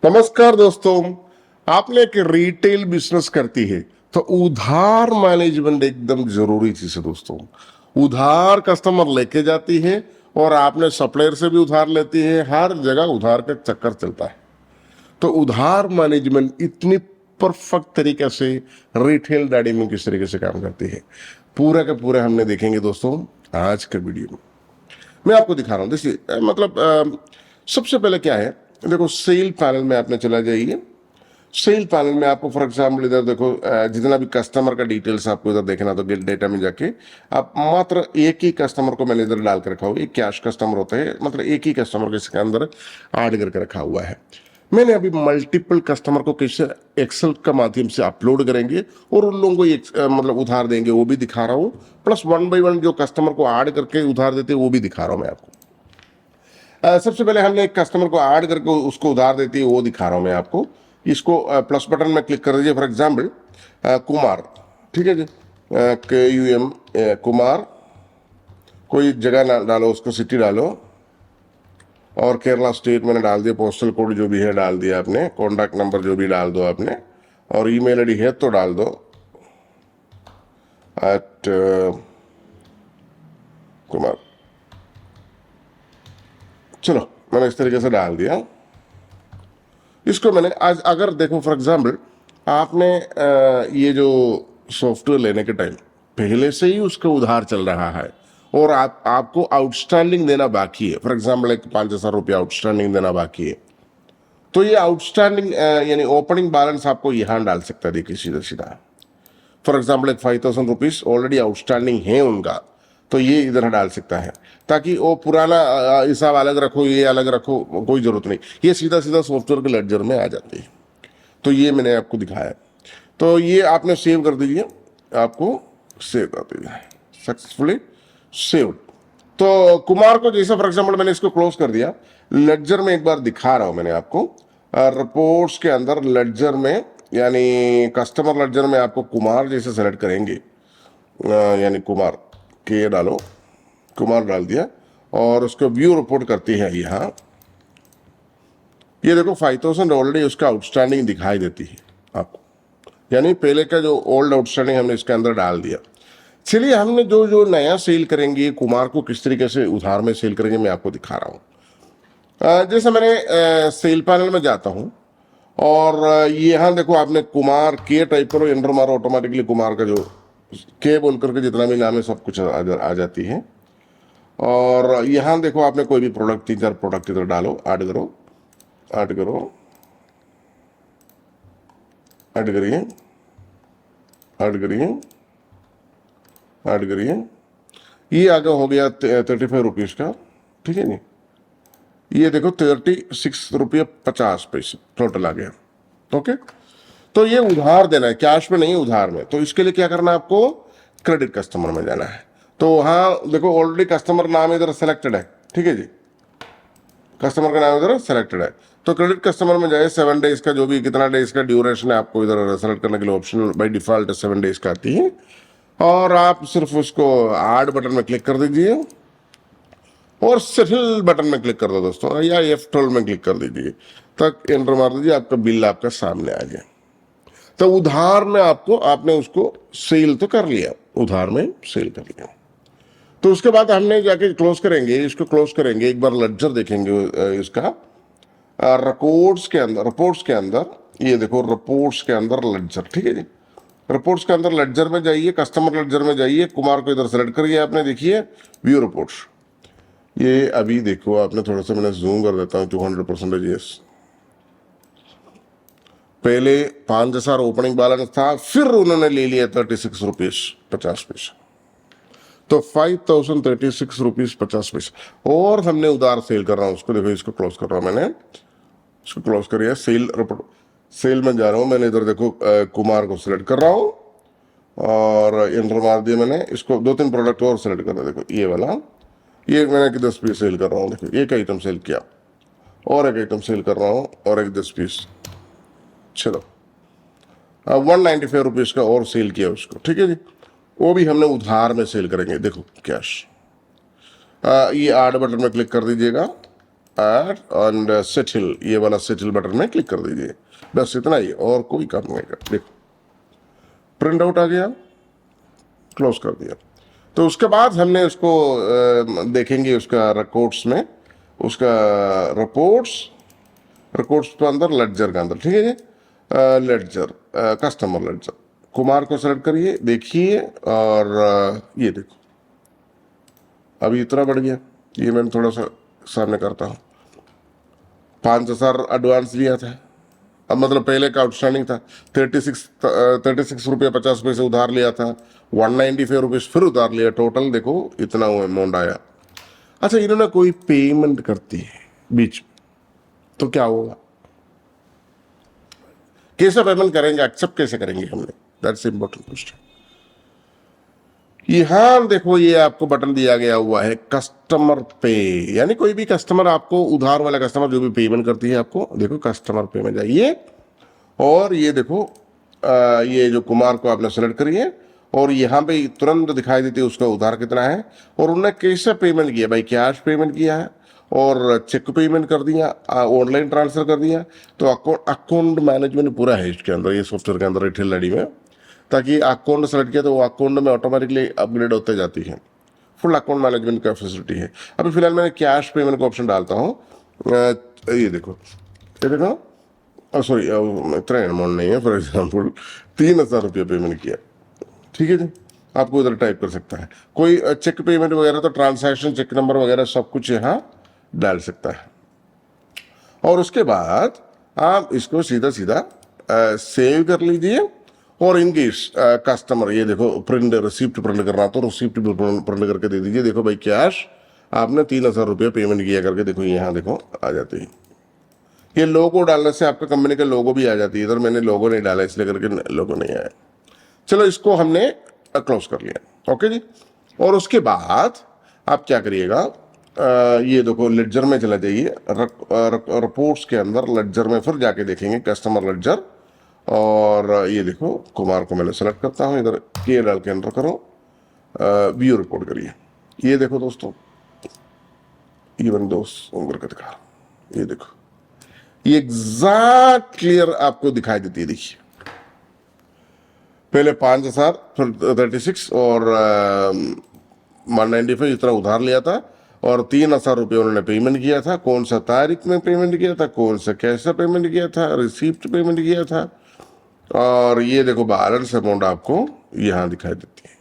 नमस्कार दोस्तों। आपने एक रिटेल बिजनेस करती है तो उधार मैनेजमेंट एकदम जरूरी चीज है दोस्तों। उधार कस्टमर लेके जाती है और आपने सप्लायर से भी उधार लेती है, हर जगह उधार का चक्कर चलता है। तो उधार मैनेजमेंट इतनी परफेक्ट तरीके से रिटेल डैडी में किस तरीके से काम करती है, पूरा का पूरा हमने देखेंगे दोस्तों आज के वीडियो में। मैं आपको दिखा रहा हूँ। देखिए सबसे पहले क्या है, देखो सेल पैनल में आपने चला जाइए। सेल पैनल में आपको फॉर एग्जाम्पल इधर देखो जितना भी कस्टमर का डिटेल्स आपको इधर देखना, तो डेटा में जाके आप मात्र एक ही कस्टमर को मैंने इधर डाल कर रखा हुआ है। कैश कस्टमर होता है, मतलब एक ही कस्टमर को इसके अंदर ऐड करके रखा हुआ है। मैंने अभी मल्टीपल कस्टमर को कैसे एक्सेल का माध्यम से अपलोड करेंगे और उन लोगों को मतलब उधार देंगे वो भी दिखा रहा हूँ, प्लस वन बाई वन जो कस्टमर को ऐड करके उधार देते हैं वो भी दिखा रहा हूँ मैं आपको। सबसे पहले हमने एक कस्टमर को ऐड करके उसको उधार देती है वो दिखा रहा हूं मैं आपको। इसको प्लस बटन में क्लिक कर दीजिए। फॉर एग्जाम्पल कुमार, ठीक है जी, KUM कुमार, कोई जगह ना डालो, उसको सिटी डालो और केरला स्टेट मैंने डाल दिया, पोस्टल कोड जो भी है डाल दिया आपने, कॉन्टैक्ट नंबर जो भी डाल दो आपने, और ईमेल आईडी है तो डाल दो एट कुमार। चलो मैंने इस तरीके से डाल दिया। इसको मैंने आज अगर देखो फॉर एग्जाम्पल आपने ये जो सॉफ्टवेयर लेने के टाइम पहले से ही उसका उधार चल रहा है और आपको आउटस्टैंडिंग देना बाकी है, फॉर एग्जाम्पल एक 5,000 रुपया आउटस्टैंडिंग देना बाकी है, तो ये आउटस्टैंडिंग यानी ओपनिंग बैलेंस आपको यहाँ डाल सकता है। देखिए सीधा सीधा फॉर एग्जाम्पल एक 5,000 रुपीज ऑलरेडी आउटस्टैंडिंग है उनका, तो ये इधर डाल सकता है, ताकि वो पुराना हिसाब अलग रखो ये अलग रखो, कोई जरूरत नहीं, ये सीधा सीधा सॉफ्टवेयर के लेडजर में आ जाती है। तो ये मैंने आपको दिखाया, तो ये आपने सेव कर दीजिए, आपको सेव कर दीजिए, सक्सेसफुली सेव्ड। तो कुमार को जैसे फॉर एग्जाम्पल मैंने इसको क्लोज कर दिया। लेडजर में एक बार दिखा रहा हूं मैंने आपको, रिपोर्ट्स के अंदर लेडजर में यानी कस्टमर लेडजर में आपको कुमार जैसे सेलेक्ट करेंगे, यानी कुमार के डालो, कुमार डाल दिया और उसको व्यू रिपोर्ट करती है। यहाँ ये देखो 5,000 ऑलरेडी उसका आउटस्टैंडिंग दिखाई देती है आपको, यानी पहले का जो ओल्ड आउटस्टैंडिंग हमने इसके अंदर डाल दिया। चलिए हमने जो जो नया सेल करेंगे कुमार को किस तरीके से उधार में सेल करेंगे मैं आपको दिखा रहा हूँ। जैसे मैंने सेल पैनल में जाता हूँ और यहाँ देखो आपने कुमार के टाइप करो, एंटर मारो, ऑटोमेटिकली कुमार का जो के बोल करके जितना भी नाम है सब कुछ आ जाती है। और यहाँ देखो आपने कोई भी प्रोडक्ट 3-4 प्रोडक्ट इधर डालो, ऐड करो, ऐड करो, ऐड करिए, ऐड करिए, ऐड करिए। ये आगे हो गया 35 रुपीज का, ठीक है नी। ये देखो 36 रुपये 50 पैसे टोटल आ गया। ओके, तो ये उधार देना है, कैश में नहीं उधार में। तो इसके लिए क्या करना है आपको, क्रेडिट कस्टमर में जाना है। तो वहां देखो ऑलरेडी कस्टमर नाम इधर सेलेक्टेड है, ठीक है जी, कस्टमर का नाम इधर सेलेक्टेड है। तो क्रेडिट कस्टमर में जाए, 7 डेज का जो भी कितना डेज का ड्यूरेशन है आपको इधर सेलेक्ट करने के लिए ऑप्शन बाई डिफॉल्ट 7 डेज का आती है। और आप सिर्फ उसको ऐड बटन में क्लिक कर दीजिए और सेटल बटन में क्लिक कर दो दोस्तों, या F12 में क्लिक कर दीजिए, तक एंटर मार दीजिए, आपका बिल आपका सामने आ जाए। तो उधार में आपने उसको सेल तो कर लिया, उधार में सेल कर लिया। तो उसके बाद हमने जाके क्लोज करेंगे, इसको क्लोज करेंगे, एक बार लेडजर देखेंगे इसका रिपोर्ट्स के अंदर ये देखो रिपोर्ट्स के अंदर लेडजर, ठीक है जी। रिपोर्ट्स के अंदर लेडजर में जाइए, कस्टमर लेडजर में जाइए, कुमार को इधर सेलेक्ट करिए आपने, देखिए व्यू रिपोर्ट्स। ये अभी देखो आपने थोड़ा सा मैंने जूम कर देता हूँ, 200% यस। पहले 5,000 ओपनिंग बैलेंस था, फिर उन्होंने ले लिया 36 रुपीज 50 पैसे, तो 5,036 रुपीज 50 पैसे। और हमने उधार सेल कर रहा हूं उसको, देखो इसको क्लोज कर रहा हूं मैंने, इसको क्लोज करिए। सेल रिपोर्ट, सेल में जा रहा हूं मैंने, इधर देखो कुमार को सिलेक्ट कर रहा हूं और एंटर मार दिया मैंने। इसको 2-3 प्रोडक्ट और सिलेक्ट करना, देखो ये वाला, ये मैंने 10 पीस सेल कर रहा हूँ, देखो एक आइटम सेल किया और एक आइटम सेल कर रहा हूँ और एक 10 पीस, चलो 195 रुपीज का और सेल किया उसको, ठीक है जी। वो भी हमने उधार में सेल करेंगे, देखो कैश। ये ऐड बटन में क्लिक कर दीजिएगा ऐड एंड सेटल, ये वाला सेटल बटन में क्लिक कर दीजिए। बस इतना ही, और कोई काम नहीं कर। देखो प्रिंट आउट आ गया, क्लोज कर दिया। तो उसके बाद हमने उसको देखेंगे उसका रिकॉर्ड्स में, उसका रिपोर्ट्स, रिकॉर्ड्स के अंदर लेडजर के अंदर, ठीक है जी। लेडजर, कस्टमर लेडजर, कुमार को सेलेक्ट करिए, देखिए, और ये देखो अभी इतना बढ़ गया। ये मैंने थोड़ा सा सामने करता हूँ। 5,000 एडवांस लिया था, अब मतलब पहले का आउटस्टैंडिंग था 36 रुपये 50 पैसे उधार लिया था, 195 रुपीज फिर उधार लिया, टोटल देखो इतना अमाउंट आया। अच्छा, इन्होंने कोई पेमेंट करती है बीच में तो क्या होगा, कैसे पेमेंट करेंगे, एक्सेप्ट कैसे करेंगे हमने, दैट्स इंपॉर्टेंट क्वेश्चन। यहां देखो ये आपको बटन दिया गया हुआ है कस्टमर पे, यानी कोई भी कस्टमर आपको, उधार वाला कस्टमर जो भी पेमेंट करती है आपको, देखो कस्टमर पे में जाइए और ये देखो ये जो कुमार को आपने सेलेक्ट करिए और यहाँ पे तुरंत दिखाई देती है उसका उधार कितना है और उन्होंने कैसे पेमेंट किया, भाई कैश पेमेंट किया है और चेक पेमेंट कर दिया, ऑनलाइन ट्रांसफर कर दिया। तो अकाउंट मैनेजमेंट पूरा है इसके अंदर, ये सॉफ्टवेयर के अंदर रिटेल आईडी में, ताकि अकाउंट सेलेक्ट किया तो वो अकाउंट में ऑटोमेटिकली अपग्रेड होते जाती है। फुल अकाउंट मैनेजमेंट का फैसिलिटी है। अभी फिलहाल मैंने कैश पेमेंट का ऑप्शन डालता हूँ। ये देखो, ये देखो, सॉरी इतना अमाउंट नहीं है, फॉर एग्जाम्पल 3,000 रुपये पेमेंट किया, ठीक है जी। आपको इधर टाइप कर सकता है, कोई चेक पेमेंट वगैरह तो ट्रांसैक्शन चेक नंबर वगैरह सब कुछ यहाँ डाल सकता है। और उसके बाद आप इसको सीधा सीधा सेव कर लीजिए और इनकेस कस्टमर, ये देखो प्रिंट रिसिप्ट प्रिंट करना तो रिसिप्ट भी प्रिंट करके दे दीजिए। देखो भाई कैश आपने 3,000 रुपये पेमेंट किया करके, देखो यहाँ देखो आ जाती है। ये लोगो डालने से आपका कंपनी का लोगो भी आ जाती है, इधर मैंने लोगो नहीं डाला इसलिए करके लोगो नहीं आया। चलो इसको हमने क्लोज कर लिया, ओके जी। और उसके बाद आप क्या करिएगा, ये देखो लेडजर में चला जाइए, रिपोर्ट्स के अंदर लेडजर में फिर जाके देखेंगे कस्टमर लेडजर, और ये देखो कुमार को मैंने सेलेक्ट करता हूँ, इधर के डाल के एंटर करो, व्यू रिपोर्ट करिए। ये देखो दोस्तों, इवन दोस्त उम्र का दिखा रहा हूं, ये देखो ये एग्जैक्ट क्लियर आपको दिखाई देती है। देखिए पहले 5,000 फिर 36 और 195 इतना उधार लिया था और 3,000 रुपये उन्होंने पेमेंट किया था। कौन सा तारीख में पेमेंट किया था, कौन सा कैसा पेमेंट किया था, रिसिप्ट पेमेंट किया था, और ये देखो बैलेंस अमाउंट आपको यहां दिखाई देती है,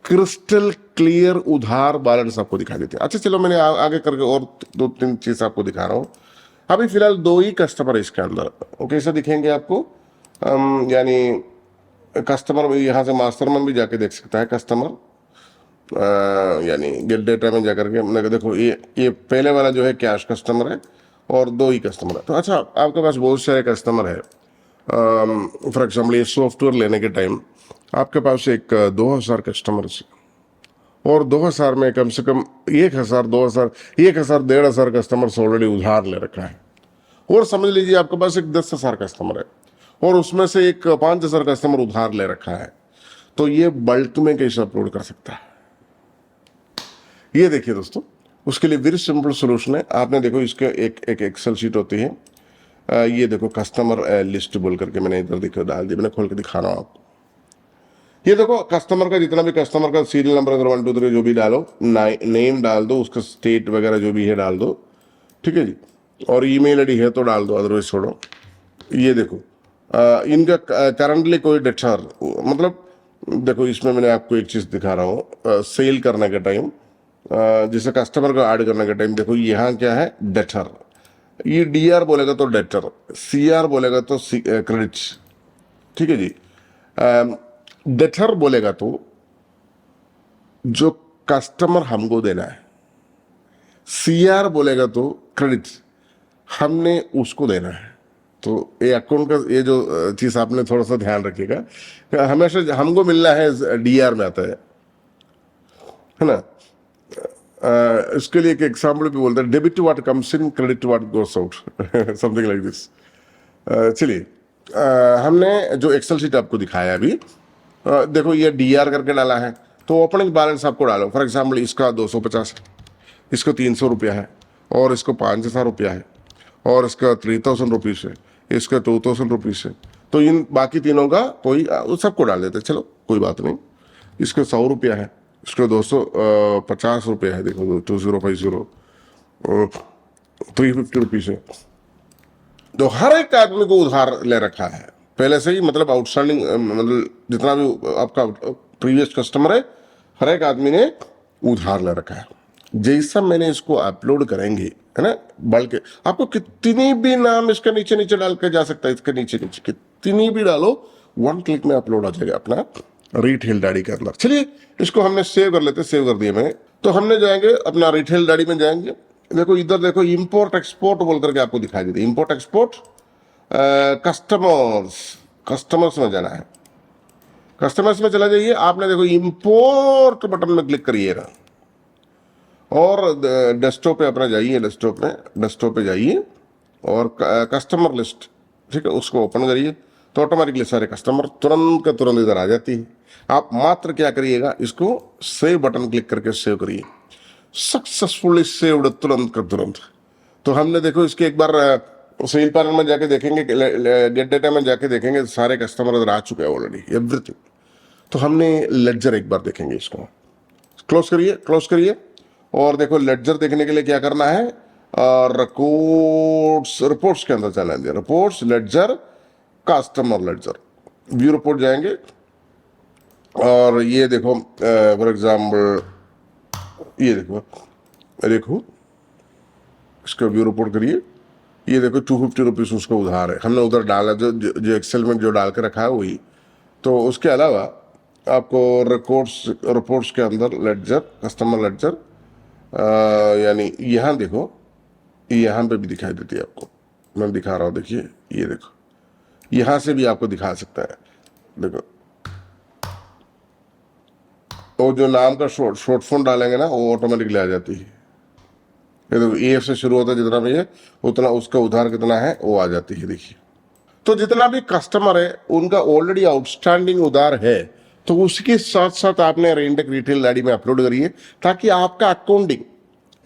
क्रिस्टल क्लियर उधार बैलेंस आपको दिखाई देती है। अच्छा चलो मैंने आगे करके और 2-3 चीज आपको दिखा रहा हूं। अभी फिलहाल 2 ही कस्टमर है इसके अंदर, कैसे दिखेंगे आपको, यानी कस्टमर भी यहाँ से मास्टर में भी जाके देख सकता है कस्टमर, यानी गेट डेटा में जाकर के हमने देखो ये पहले वाला जो है कैश कस्टमर है और 2 ही कस्टमर है। तो अच्छा आपके पास बहुत सारे कस्टमर है, फॉर एग्जाम्पल ये सॉफ्टवेयर लेने के टाइम आपके पास एक 2,000 कस्टमर और 2,000 में कम से कम 1,000 2,000 1,000 1,500 कस्टमर ऑलरेडी उधार ले रखा है, और समझ लीजिए आपके पास एक 10,000 कस्टमर है और उसमें से एक 5,000 कस्टमर उधार ले रखा है। तो ये बल्क में कैसे अपलोड कर सकता है, ये देखिए दोस्तों, उसके लिए वेरी सिंपल सोल्यूशन है। आपने देखो इसके एक एक्सेल शीट होती है, ये देखो कस्टमर लिस्ट बोल करके मैंने इधर देखो डाल दी, मैंने खोल के दिखा रहा हूँ आपको। ये देखो कस्टमर का जितना भी कस्टमर का सीरियल नंबर अगर 1 2 3 जो भी डालो, नेम डाल दो, उसका स्टेट वगैरह जो भी है डाल दो, ठीक है जी, और ईमेल आईडी है तो डाल दो, अदरवाइज छोड़ो। ये देखो इनका करंटली कोई डेटर, मतलब देखो इसमें मैंने आपको एक चीज दिखा रहा हूँ, सेल करने के टाइम जैसे कस्टमर को ऐड करने के टाइम देखो यहाँ क्या है, डेटर, ये डीआर बोलेगा तो डेटर, सीआर बोलेगा तो क्रेडिट, ठीक है जी। डेटर बोलेगा तो जो कस्टमर हमको देना है, सीआर बोलेगा तो क्रेडिट हमने उसको देना है। तो ये अकाउंट का ये जो चीज आपने थोड़ा सा ध्यान रखिएगा, हमेशा हमको मिलना है डीआर में आता है ना। इसके लिए एक एग्जाम्पल भी बोलते हैं, debit what comes in credit what goes out, something like this. चलिए हमने जो एक्सेल शीट आपको दिखाया अभी, देखो ये डीआर करके डाला है तो ओपनिंग बैलेंस आपको डालो, फॉर एग्जाम्पल इसका 250 है, इसको 300 रुपया है, और इसको 5,000 रुपया है, और इसका 3,000 रुपीज़ है, इसका 2,000 रुपीज़ है। तो इन बाकी तीनों का कोई सबको डाल देते, चलो कोई बात नहीं। इसका 100 रुपया है, इसका 250 रुपया है, देखो 2050 350 रुपीज़ है। तो हर एक आदमी को उधार ले रखा है पहले से ही, मतलब आउटस्टैंडिंग, मतलब जितना भी आपका प्रीवियस कस्टमर है, हर एक आदमी ने उधार ले रखा है। जैसा मैंने इसको अपलोड करेंगे, है ना, बल्कि आपको कितनी भी नाम इसके नीचे नीचे डाल के जा सकता है, इसके नीचे नीचे कितनी भी डालो, 1 क्लिक में अपलोड हो जाएगा अपना रिटेल डैडी के अंदर। चलिए इसको हमने सेव कर लेते, सेव कर दिया मैंने। तो हमने जाएंगे अपना रिटेल डैडी में जाएंगे, देखो इधर देखो इंपोर्ट एक्सपोर्ट बोल करके आपको दिखाई देती है, इंपोर्ट एक्सपोर्ट कस्टमर्स, कस्टमर्स में जाना है, कस्टमर्स में चला जाइए। आपने देखो इंपोर्ट बटन में क्लिक करिएगा और डेस्कटॉप पे अपना जाइए, डेस्कटॉप पे जाइए और कस्टमर लिस्ट, ठीक है, उसको ओपन करिए तो ऑटोमेटिकली सारे कस्टमर तुरंत का तुरंत इधर आ जाती है। आप मात्र क्या करिएगा, इसको सेव बटन क्लिक करके सेव करिए, सक्सेसफुली सेव्ड तुरंत का तुरंत। तो हमने देखो इसके एक बार सेल पैनल में जाके देखेंगे, गेट डेटा में जाके देखेंगे, सारे कस्टमर इधर आ चुके हैं ऑलरेडी, एवरीथिंग। तो हमने लेडजर एक बार देखेंगे, इसको क्लोज करिए और देखो लेडजर देखने के लिए क्या करना है, रिपोर्ट्स के अंदर चला है, reports ledger customer ledger, view report जाएंगे और ये देखो फॉर एग्जाम्पल ये देखो इसका व्यू रिपोर्ट करिए, ये देखो 250 रुपीज़ उसका उधार है, हमने उधर डाला जो एक्सेल में जो डाल के रखा है वही। तो उसके अलावा आपको रिपोर्ट्स के अंदर लेडजर कस्टमर लेडजर, यानी यहाँ देखो, यहाँ पे भी दिखाई देती है आपको, मैं दिखा रहा हूँ, देखिए ये देखो, यहाँ से भी आपको दिखा सकता है, देखो। तो जो नाम का शॉर्ट फॉर्म डालेंगे ना, वो ऑटोमेटिकली आ जाती है। ये देखो ए से शुरू होता है, जितना भी है उतना उसका उधार कितना है वो आ जाती है, देखिए। तो जितना भी कस्टमर है उनका ऑलरेडी आउटस्टैंडिंग उधार है, तो उसके साथ साथ आपने रेंटेक रिटेल डैडी में अपलोड करिए, ताकि आपका अकाउंटिंग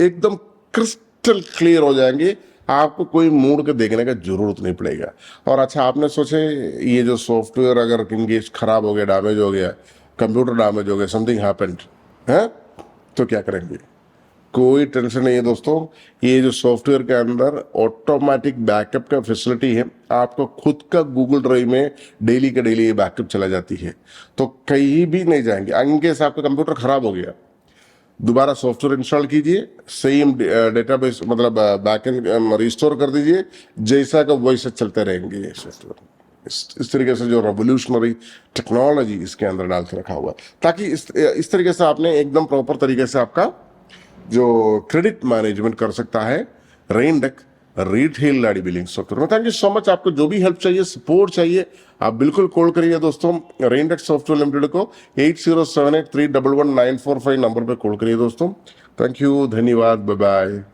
एकदम क्रिस्टल क्लियर हो जाएंगे, आपको कोई मूड के देखने का जरूरत नहीं पड़ेगा। और अच्छा, आपने सोचे ये जो सॉफ्टवेयर अगर इंगेज खराब हो गया, डैमेज हो गया, कंप्यूटर डैमेज हो गया, समथिंग हैपेंड है, तो क्या करेंगे? कोई टेंशन नहीं है दोस्तों, ये जो सॉफ्टवेयर के अंदर ऑटोमेटिक बैकअप का फैसिलिटी है, आपको खुद का गूगल ड्राइव में डेली का डेली ये बैकअप चला जाती है, तो कहीं भी नहीं जाएंगे। इनकेस आपका कंप्यूटर खराब हो गया, दोबारा सॉफ्टवेयर इंस्टॉल कीजिए, सेम डेटाबेस मतलब बैकएंड रिस्टोर कर दीजिए, जैसा का वैसा चलते रहेंगे ये सॉफ्टवेयर। इस तरीके से जो रेवोल्यूशनरी टेक्नोलॉजी इसके अंदर डाल के रखा हुआ है, ताकि इस तरीके से आपने एकदम प्रॉपर तरीके से आपका जो क्रेडिट मैनेजमेंट कर सकता है रेंडेक रिटेल डैडी बिलिंग सॉफ्टवेयर में। Thank you so much. आपको जो भी हेल्प चाहिए, सपोर्ट चाहिए, आप बिल्कुल कॉल करिए दोस्तों रेंडेक सॉफ्टवेयर लिमिटेड को, 8078311945 नंबर पे कॉल करिए दोस्तों। थैंक यू, धन्यवाद, बाय बाय।